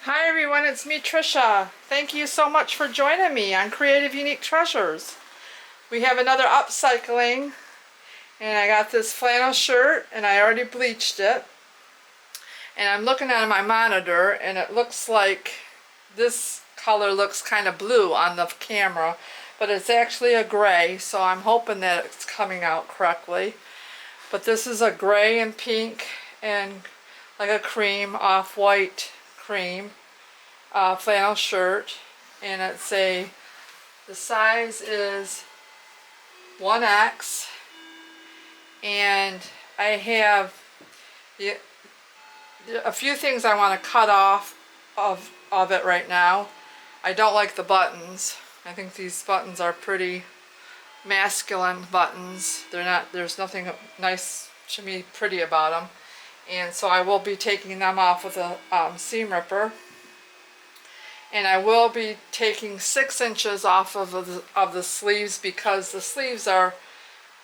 Hi everyone, it's me Trisha. Thank you so much for joining me on Creative Unique Treasures. We have another upcycling, and I got this flannel shirt and I already bleached it. And I'm looking at my monitor and it looks like this color looks kind of blue on the camera, but it's actually a gray, so I'm hoping that it's coming out correctly. But this is a gray and pink and like a cream, off-white cream flannel shirt, and the size is 1X, and I have a few things I want to cut off of it right now. I don't like the buttons. I think these buttons are pretty masculine buttons. There's nothing nice to me pretty about them, and so I will be taking them off with a seam ripper. And I will be taking 6 inches off of the sleeves, because the sleeves are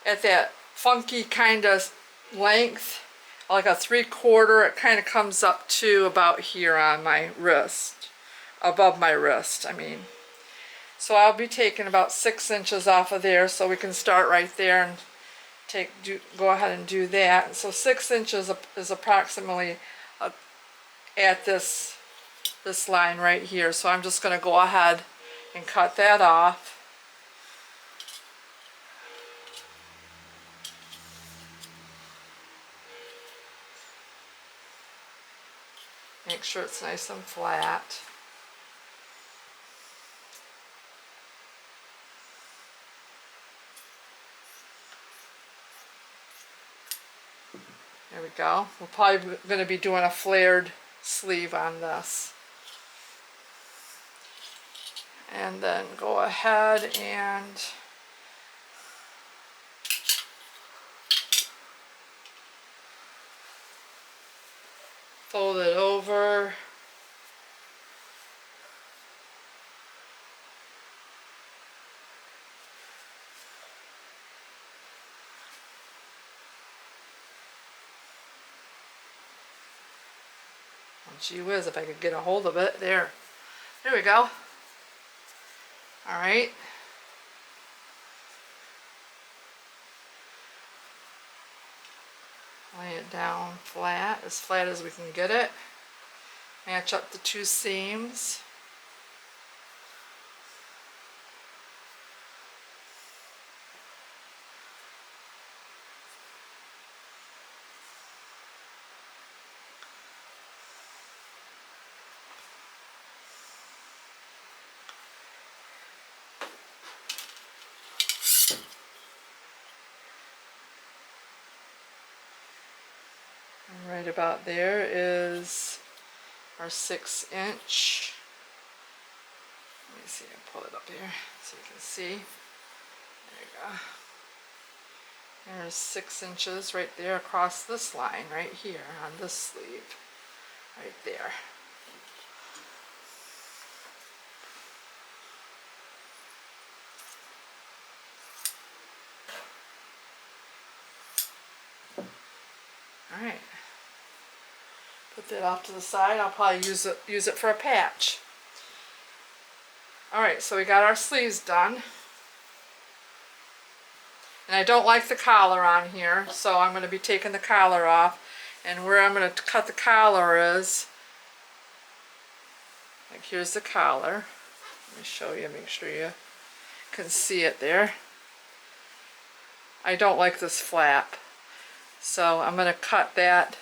at that funky kind of length, like a 3/4. It kind of comes up to about here on my wrist, above my wrist, I mean. So I'll be taking about 6 inches off of there, so we can start right there and go ahead and do that. So 6 inches is approximately at this line right here. So I'm just going to go ahead and cut that off. Make sure it's nice and flat. There we go. We're probably going to be doing a flared sleeve on this. And then go ahead and fold it over. Oh, gee whiz, if I could get a hold of it. There we go. All right. Lay it down flat as we can get it. Match up the 2 seams. And right about there is our 6 inch. Let me see, I'll pull it up here so you can see. There you go. There's 6 inches right there across this line right here on this sleeve. Right there. Alright. Put that off to the side. I'll probably use it for a patch. Alright, so we got our sleeves done. And I don't like the collar on here, so I'm going to be taking the collar off. And where I'm going to cut the collar is, like, here's the collar. Let me show you, make sure you can see it there. I don't like this flap, so I'm going to cut that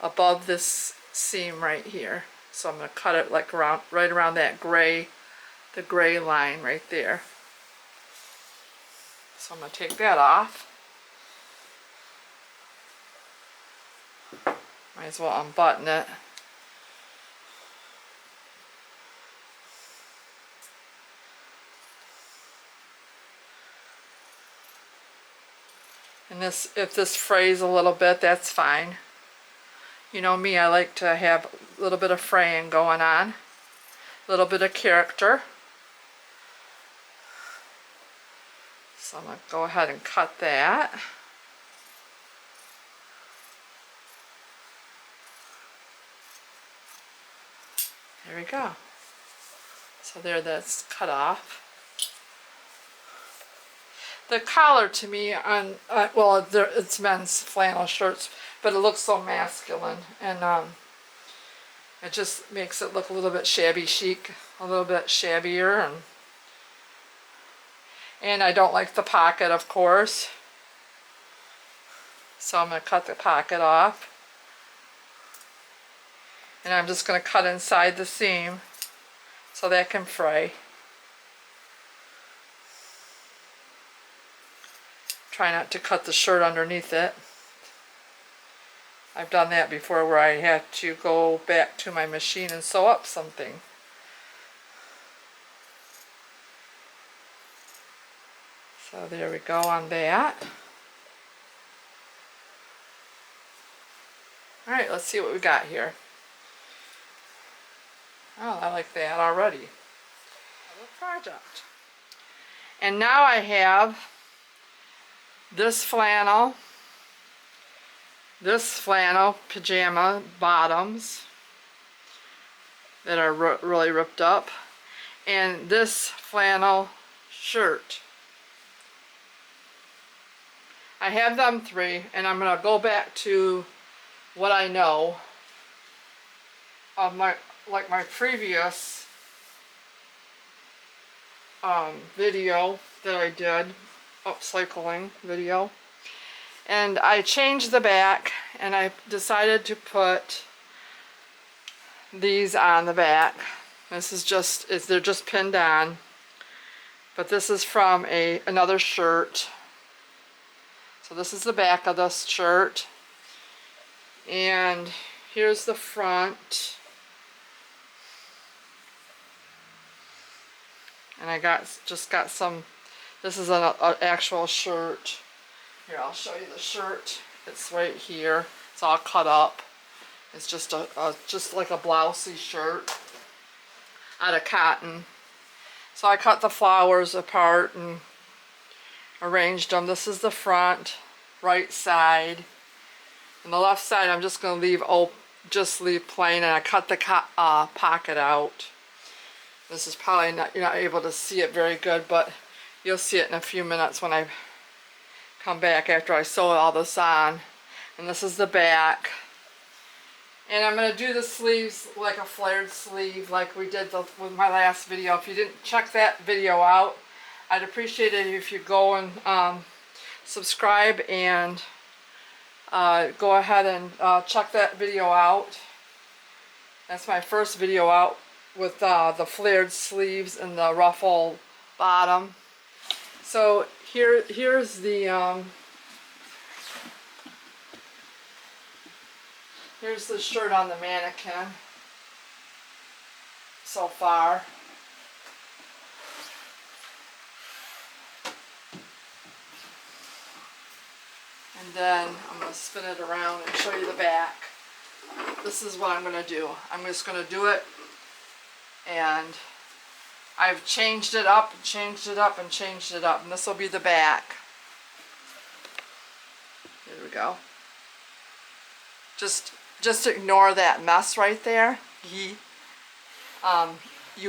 above this seam right here. So I'm going to cut it like right around that the gray line right there. So I'm going to take that off. Might as well unbutton it. And if this frays a little bit, that's fine. You know me, I like to have a little bit of fraying going on. A little bit of character. So I'm going to go ahead and cut that. There we go. So there, that's cut off. The collar to me on, well, it's men's flannel shirts, but it looks so masculine, and it just makes it look a little bit shabby chic, a little bit shabbier, and I don't like the pocket, of course. So I'm going to cut the pocket off. And I'm just going to cut inside the seam so that can fray. Try not to cut the shirt underneath it. I've done that before where I had to go back to my machine and sew up something. So there we go on that. Alright, let's see what we got here. Oh, I like that already. Another project. And now I have this flannel pajama bottoms that are really ripped up, and this flannel shirt. I have them three, and I'm going to go back to what I know of my previous video that I did, upcycling video, and I changed the back, and I decided to put these on the back. This is just, they're just pinned on, but this is from another shirt. So this is the back of this shirt, and here's the front. And I just got some, this is an actual shirt. Here, I'll show you the shirt. It's right here. It's all cut up. It's just just like a blousey shirt out of cotton. So I cut the flowers apart and arranged them. This is the front, right side. And the left side I'm just going to leave leave plain, and I cut the pocket out. This is probably not, you're not able to see it very good, but you'll see it in a few minutes when I come back after I sew all this on. And this is the back. And I'm going to do the sleeves like a flared sleeve like we did with my last video. If you didn't check that video out, I'd appreciate it if you go and subscribe and go ahead and check that video out. That's my first video out with the flared sleeves and the ruffle bottom. So here's the here's the shirt on the mannequin so far. And then I'm going to spin it around and show you the back. This is what I'm going to do. I'm just going to do it, and I've changed it up and changed it up and changed it up, and this will be the back. There we go. Just ignore that mess right there. You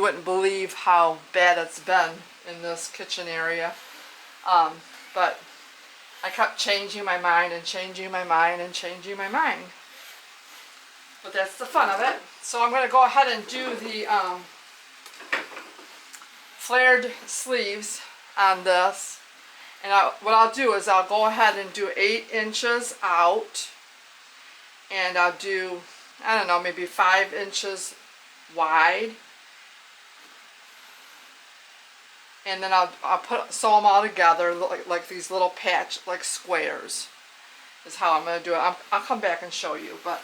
wouldn't believe how bad it's been in this kitchen area. But I kept changing my mind and changing my mind and changing my mind. But that's the fun of it. So I'm going to go ahead and do the flared sleeves on this. And what I'll do is I'll go ahead and do 8 inches out. And I'll do, I don't know, maybe 5 inches wide. And then I'll sew them all together like these little patch, like squares, is how I'm going to do it. I'll come back and show you. But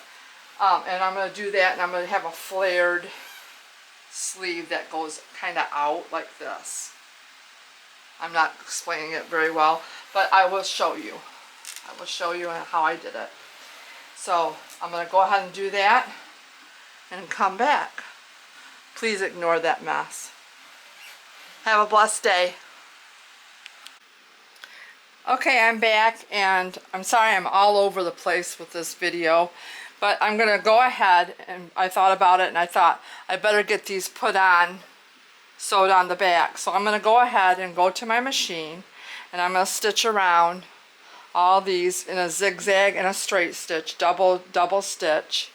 and I'm going to do that, and I'm going to have a flared sleeve that goes kind of out like this. I'm not explaining it very well, but I will show you. I will show you how I did it. So I'm going to go ahead and do that and come back. Please ignore that mess. Have a blessed day. Okay, I'm back, and I'm sorry I'm all over the place with this video, But I'm gonna go ahead, and I thought about it and I thought I better get these put on, sewed on the back. So I'm gonna go ahead and go to my machine and I'm gonna stitch around all these in a zigzag and a straight stitch, double stitch.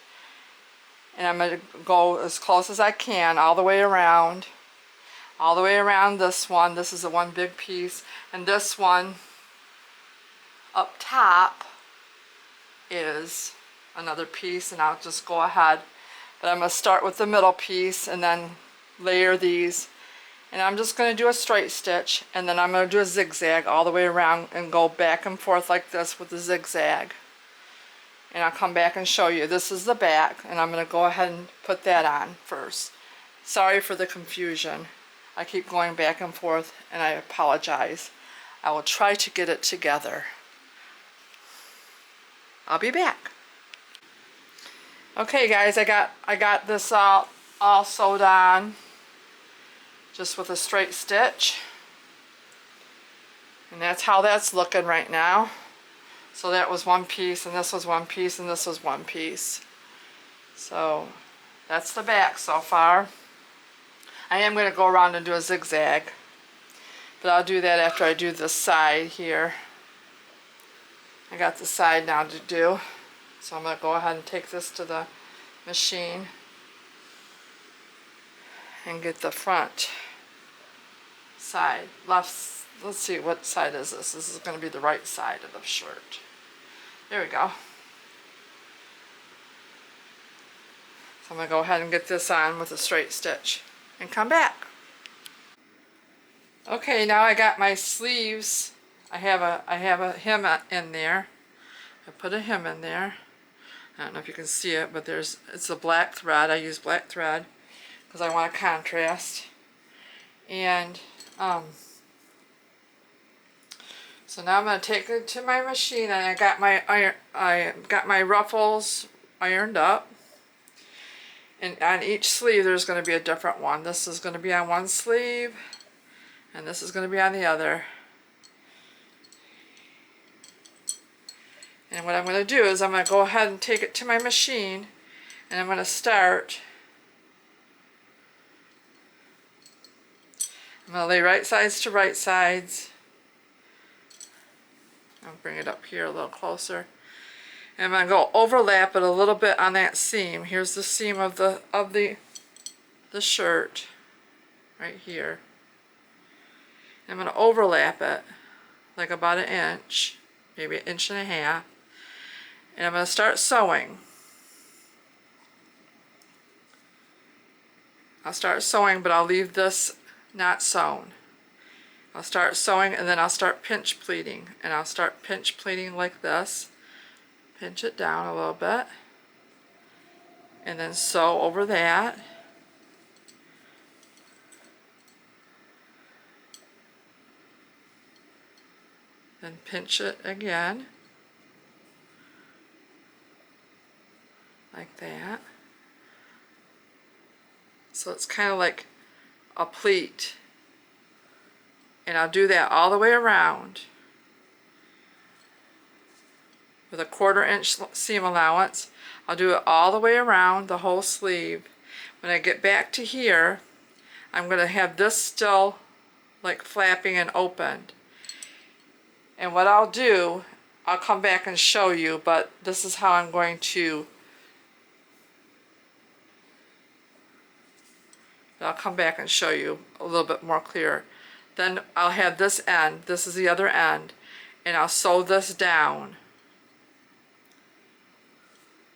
And I'm gonna go as close as I can all the way around this one. This is the one big piece, and this one up top is another piece, and I'll just go ahead, but I'm going to start with the middle piece and then layer these, and I'm just going to do a straight stitch, and then I'm going to do a zigzag all the way around and go back and forth like this with the zigzag, and I'll come back and show you. This is the back, and I'm going to go ahead and put that on first. Sorry for the confusion. I keep going back and forth and I apologize. I will try to get it together. I'll be back. Okay guys, I got this all sewed on just with a straight stitch, and that's how that's looking right now. So that was one piece, and this was one piece, and this was one piece. So that's the back so far. I am going to go around and do a zigzag, but I'll do that after I do the side here. I got the side now to do. So I'm going to go ahead and take this to the machine and get the front side. Let's see, what side is this? This is going to be the right side of the shirt. There we go. So I'm going to go ahead and get this on with a straight stitch and come back. Okay, now I got my sleeves. I have a hem in there. I put a hem in there. I don't know if you can see it, but it's a black thread. I use black thread because I want a contrast. And so now I'm going to take it to my machine, and I got my ruffles ironed up. And on each sleeve there's going to be a different one. This is going to be on one sleeve, and this is going to be on the other. And what I'm going to do is I'm going to go ahead and take it to my machine, and I'm going to start. I'm going to lay right sides to right sides. I'll bring it up here a little closer. And I'm going to go overlap it a little bit on that seam. Here's the seam of the shirt right here. I'm going to overlap it like about an inch, maybe 1.5 inches. And I'm going to start sewing. I'll start sewing, but I'll leave this not sewn. I'll start sewing, and then I'll start pinch pleating. And I'll start pinch pleating like this. Pinch it down a little bit. And then sew over that. Then pinch it again. Like that. So it's kind of like a pleat. And I'll do that all the way around with a 1/4 inch seam allowance. I'll do it all the way around the whole sleeve. When I get back to here, I'm going to have this still like flapping and opened. And what I'll do, I'll come back and show you, but this is how I'm going to. I'll come back and show you a little bit more clear. Then I'll have this end, this is the other end, and I'll sew this down.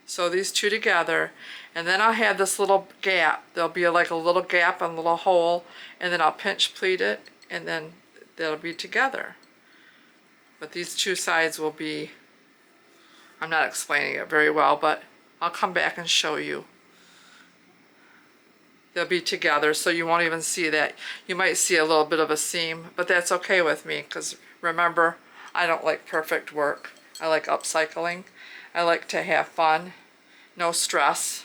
Sew these two together, and then I'll have this little gap. There'll be like a little gap and a little hole, and then I'll pinch pleat it, and then they'll be together. But these two sides will be, I'm not explaining it very well, but I'll come back and show you. They'll be together, so you won't even see that. You might see a little bit of a seam, but that's okay with me, because remember, I don't like perfect work. I like upcycling. I like to have fun, no stress.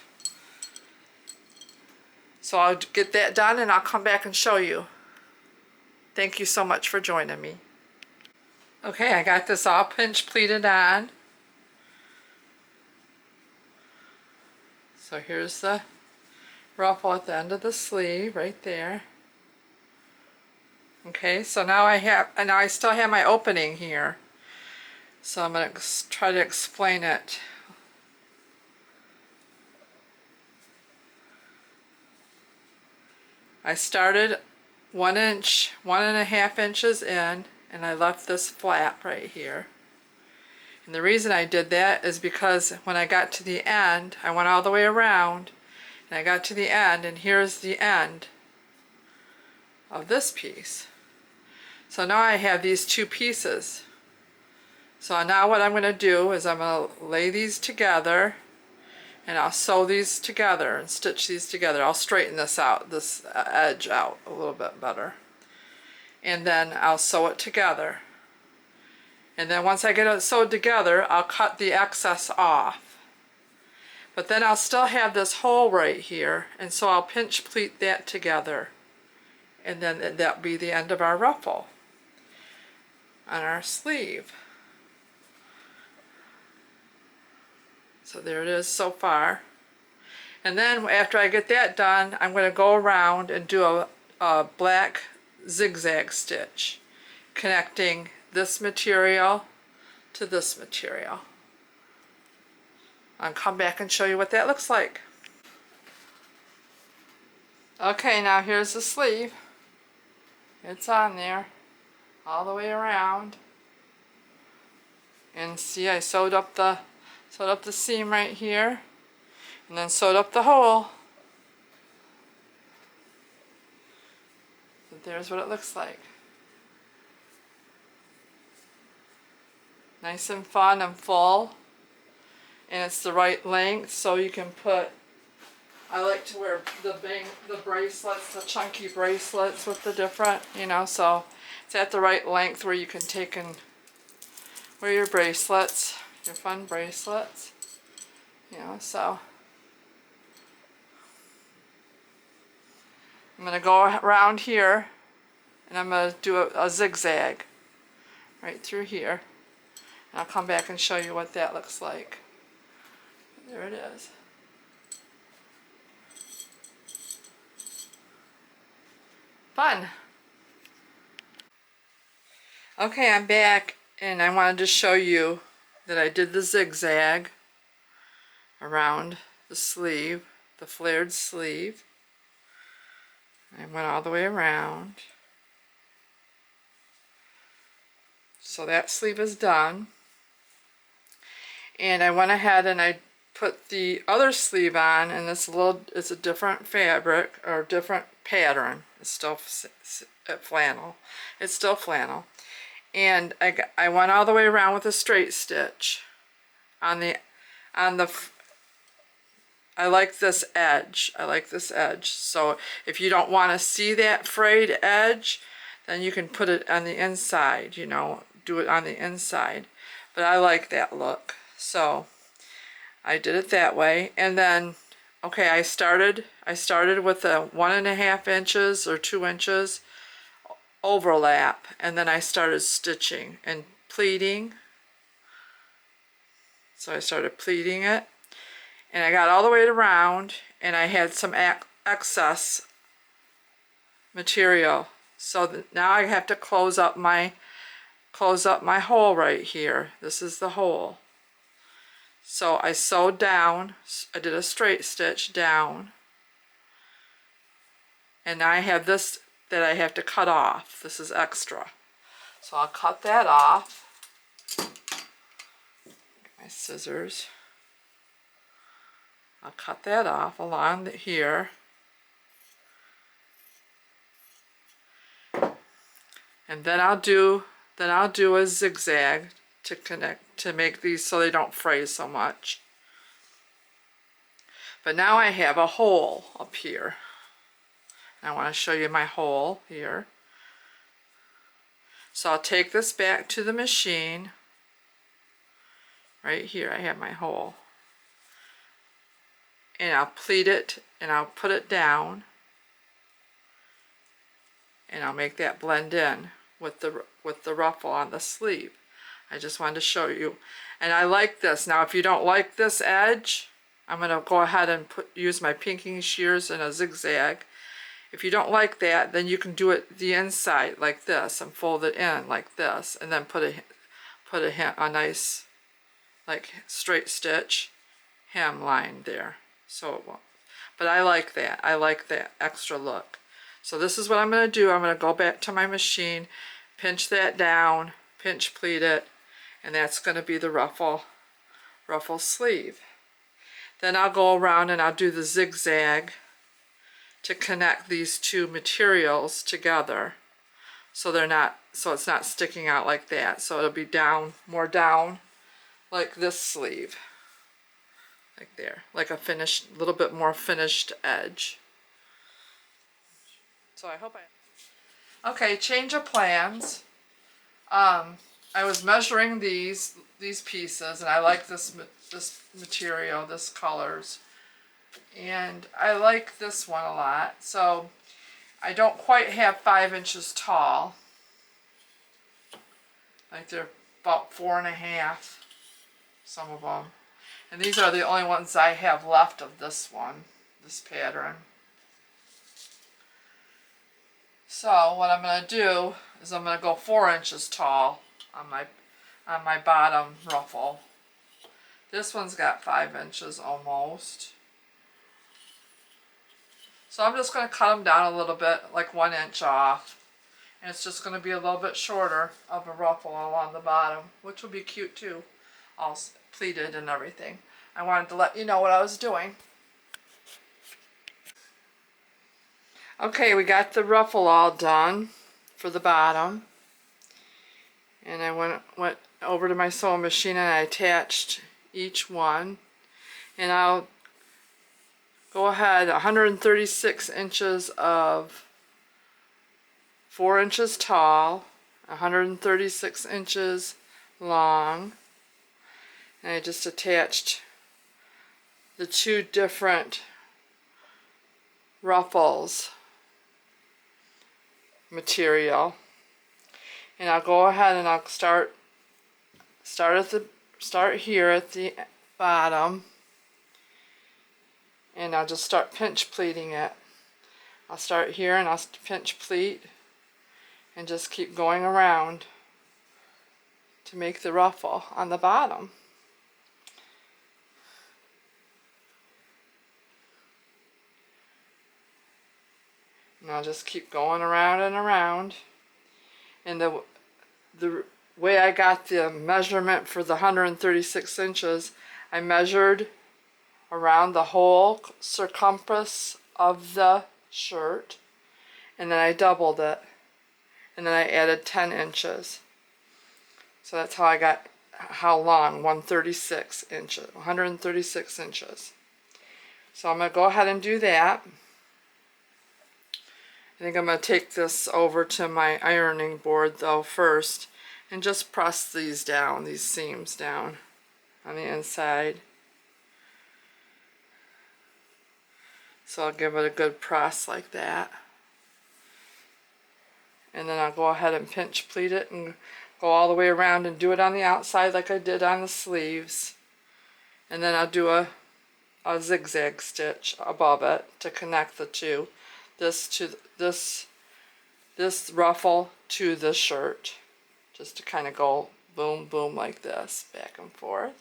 So I'll get that done and I'll come back and show you. Thank you so much for joining me. Okay, I got this all pinch pleated on. So here's the ruffle at the end of the sleeve right there. Okay, so now I still have my opening here. So I'm going to try to explain it. I started 1 inch, 1.5 inches in, and I left this flap right here. And the reason I did that is because when I got to the end, I went all the way around, and I got to the end, and here's the end of this piece. So now I have these two pieces. So now what I'm going to do is I'm going to lay these together, and I'll sew these together and stitch these together. I'll straighten this out, this edge out a little bit better. And then I'll sew it together. And then once I get it sewed together, I'll cut the excess off. But then I'll still have this hole right here, and so I'll pinch pleat that together. And then that'll be the end of our ruffle on our sleeve. So there it is so far. And then after I get that done, I'm going to go around and do a black zigzag stitch connecting this material to this material. I'll come back and show you what that looks like. Okay, now here's the sleeve. It's on there all the way around. And see, I sewed up the seam right here, and then sewed up the hole. So there's what it looks like. Nice and fun and full, and it's the right length, so you can put, I like to wear the bracelets, the chunky bracelets with the different, you know, so it's at the right length where you can take and wear your bracelets, your fun bracelets, you know. So I'm going to go around here, and I'm going to do a zigzag right through here. And I'll come back and show you what that looks like. There it is. Fun. Okay, I'm back, and I wanted to show you that I did the zigzag around the sleeve, the flared sleeve. I went all the way around. So that sleeve is done. And I went ahead and I put the other sleeve on, and it's a different fabric or different pattern. It's still flannel. It's still flannel. And I went all the way around with a straight stitch on the I like this edge. I like this edge. So if you don't want to see that frayed edge, then you can put it on the inside, you know, do it on the inside. But I like that look. So I did it that way. And then, okay, I started with a 1.5 inches or 2 inches overlap, and then I started stitching and pleating. So I started pleating it, and I got all the way around, and I had some excess material. So now I have to close up my hole right here. This is the hole. So I sewed down, I did a straight stitch down, and now I have this that I have to cut off. This is extra. So I'll cut that off. Get my scissors. I'll cut that off along here. And then I'll do a zigzag to connect, to make these so they don't fray so much. But now I have a hole up here. I want to show you my hole here. So I'll take this back to the machine. Right here I have my hole. And I'll pleat it, and I'll put it down. And I'll make that blend in with the ruffle on the sleeve. I just wanted to show you. And I like this. Now if you don't like this edge, I'm going to go ahead and use my pinking shears in a zigzag. If you don't like that, then you can do it the inside like this and fold it in like this, and then put a nice like straight stitch hemline there. So it won't. But I like that. I like that extra look. So this is what I'm going to do. I'm going to go back to my machine, pinch that down, pinch pleat it, and that's going to be the ruffle sleeve. Then I'll go around and I'll do the zigzag to connect these two materials together, so it's not sticking out like that. So it'll be more down like this sleeve, like there, like a little bit more finished edge. So I hope okay, change of plans. I was measuring these pieces, and I like this material, this colors, and I like this one a lot. So I don't quite have 5 inches tall. Like they're about 4.5, some of them. And these are the only ones I have left of this one, this pattern. So what I'm going to do is I'm going to go 4 inches tall on my bottom ruffle. This one's got 5 inches almost. So I'm just going to cut them down a little bit, like 1 inch off. And it's just going to be a little bit shorter of a ruffle along the bottom, which will be cute too, all pleated and everything. I wanted to let you know what I was doing. Okay, we got the ruffle all done for the bottom. And I went over to my sewing machine and I attached each one. And I'll go ahead, 136 inches of 4 inches tall, 136 inches long. And I just attached the two different ruffles material, and I'll go ahead and I'll start here at the bottom, and I'll just start pinch pleating it. I'll start here and I'll pinch pleat and just keep going around to make the ruffle on the bottom. And I'll just keep going around and around. And the way I got the measurement for the 136 inches, I measured around the whole circumference of the shirt, and then I doubled it, and then I added 10 inches. So that's how I got how long, 136 inches, 136 inches. So I'm going to go ahead and do that. I think I'm going to take this over to my ironing board though first and just press these down, these seams down on the inside. So I'll give it a good press like that. And then I'll go ahead and pinch pleat it and go all the way around and do it on the outside like I did on the sleeves. And then I'll do a zigzag stitch above it to connect the two. This ruffle to the shirt, just to kind of go boom boom like this, back and forth.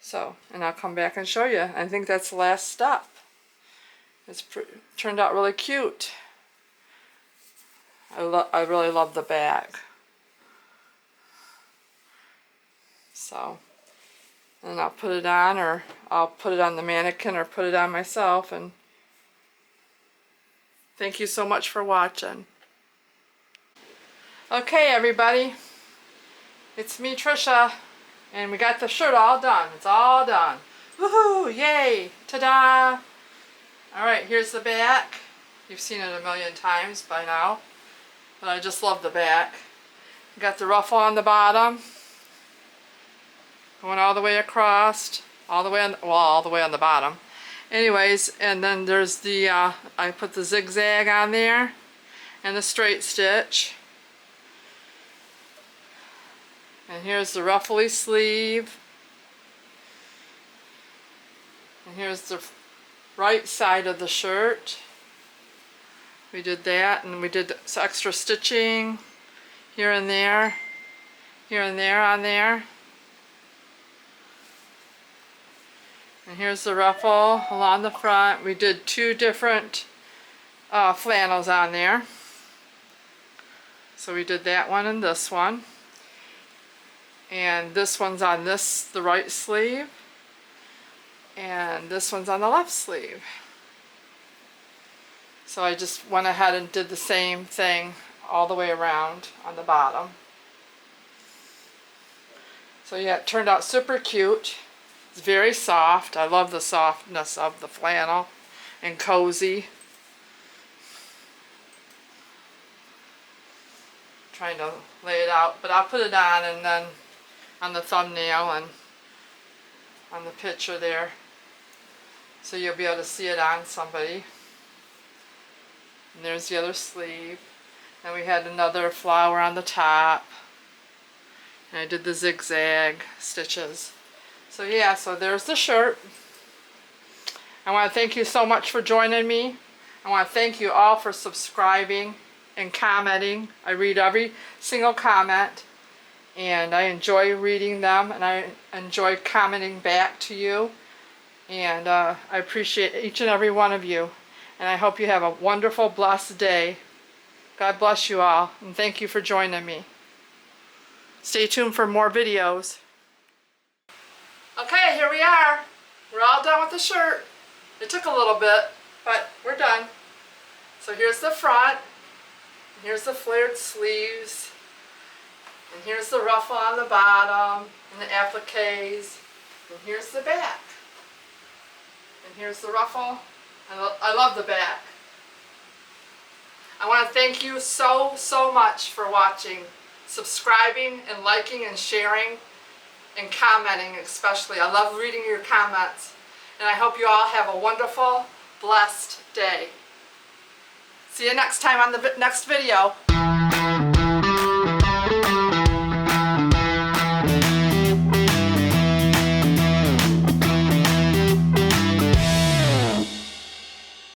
So, and I'll come back and show you. I think that's the last step. It's turned out really cute. I really love the back. So, and I'll put it on, or I'll put it on the mannequin or put it on myself. And thank you so much for watching. Okay, everybody, it's me, Trisha, and we got the shirt all done. It's all done. Woohoo! Yay! Ta-da! All right, here's the back. You've seen it a million times by now, but I just love the back. Got the ruffle on the bottom, going all the way across, all the way on the bottom. Anyways, and then there's the, I put the zigzag on there and the straight stitch. And here's the ruffly sleeve. And here's the right side of the shirt. We did that, and we did some extra stitching here and there on there. And here's the ruffle along the front. We did 2 different flannels on there. So we did that one and this one. And this one's on the right sleeve. And this one's on the left sleeve. So I just went ahead and did the same thing all the way around on the bottom. So yeah, it turned out super cute. It's very soft. I love the softness of the flannel, and cozy. Trying to lay it out, but I'll put it on and then on the thumbnail and on the picture there, so you'll be able to see it on somebody. And there's the other sleeve. And we had another flower on the top. And I did the zigzag stitches. So yeah, so there's the shirt. I want to thank you so much for joining me. I want to thank you all for subscribing and commenting. I read every single comment, and I enjoy reading them, and I enjoy commenting back to you. And I appreciate each and every one of you. And I hope you have a wonderful, blessed day. God bless you all, and thank you for joining me. Stay tuned for more videos. Okay, here we are. We're all done with the shirt. It took a little bit, but we're done. So here's the front. Here's the flared sleeves. And here's the ruffle on the bottom, and the appliques. And here's the back. And here's the ruffle. I love the back. I want to thank you so much for watching, subscribing and liking and sharing and commenting especially. I love reading your comments, and I hope you all have a wonderful, blessed day. See you next time on the next video.